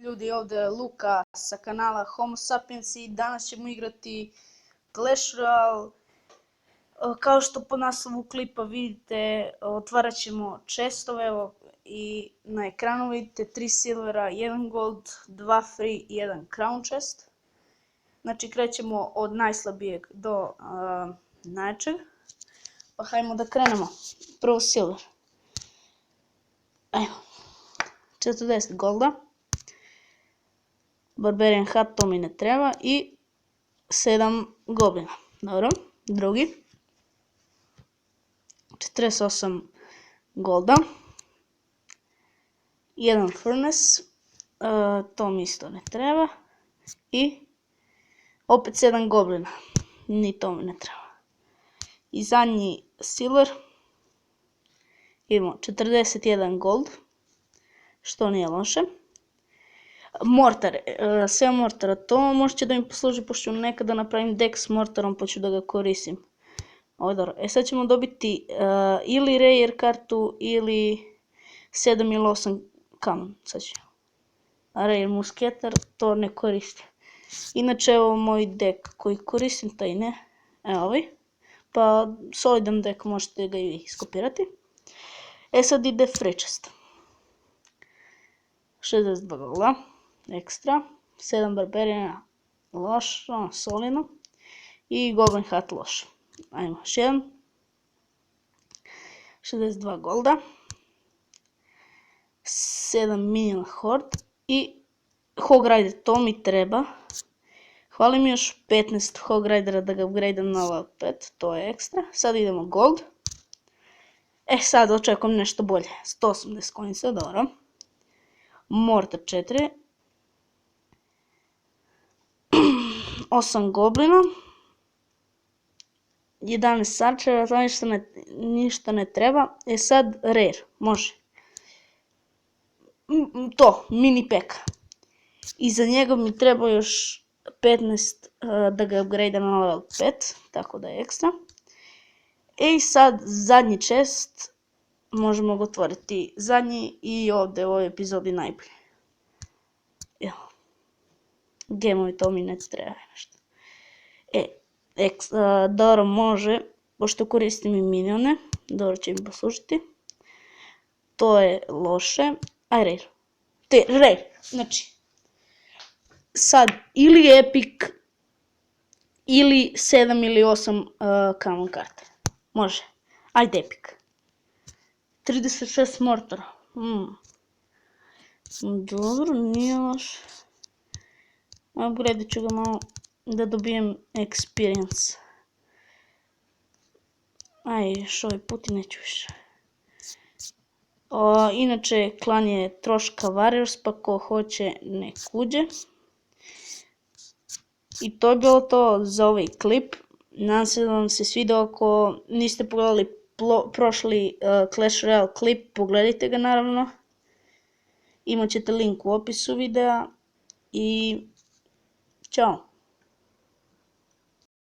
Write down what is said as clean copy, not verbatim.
ljudi, ovdje je Luka sa kanala Homo Sapiens i danas ćemo igrati Clash Royale. Kao što po naslovu klipa vidite, otvarat ćemo chestove i na ekranu vidite 3 silvera, 1 gold, 2 free i 1 crown chest. Znači krećemo od najslabijeg do najjačeg. Pa hajmo da krenemo. Prvo silver. Ajmo. 40 golda. Barbarian hat, to mi ne treba. I 7 goblina. Dobro. Drugi. 48 golda. 1 furnace. To mi isto ne treba. I opet 7 goblina. Ni to mi ne treba. I zadnji silver. Imamo 41 gold. Što nije loše. Mortar, 7 mortara, to možete da mi posluži pošto nekada napravim deck s mortarom pa ću da ga koristim. Ovo je dobro. Sad ćemo dobiti ili rare kartu ili 7 ili 8 kamen. Sad ću. Rare musketar, to ne koristim. Inače evo moj deck koji koristim, taj ne. Evo ovaj. Pa solidan deck, možete ga i vi iskopirati. Sad ide free chest. 62 golda, ekstra, 7 barbariana, loš, solidno, i goblin hat loš. Ajmo još jedan. 62 golda, 7 minion horde i hog rider, to mi treba. Hvali mi još 15 hog ridera da ga upgradeam na level 5, to je ekstra. Sad idemo gold. Sad očekujem nešto bolje, 180 coinsa, dobro. Mortar 4, 8 goblina, 11 sarčeva, to ništa ne treba. Sad rare, može. To, mini peka. I za njega mi treba još 15 da ga upgradeam na level 5, tako da je ekstra. I sad zadnji chest. Možemo ga otvoriti zadnji i ovdje u ovoj epizodi najbolji. Evo. Gemovi, to mi ne treba nešto. Dobro može, pošto koristim i minione, dobro će mi poslužiti. To je loše. Aj rare. Rare, znači. Sad ili epic, ili 7 ili 8 common karte. Može. Ajde epic. 36 mortara. Dobro, nije loš. Upgradit ću ga malo da dobijem experience. Još ovaj put i neću više. Inače, klan je Troška Warriors, pa ko hoće nek uđe. I to je bilo to za ovaj klip. Nadam se da vam se svidao. Ako niste pogledali prošli Clash Royale klip, pogledajte ga naravno. Imat ćete link u opisu videa i čao.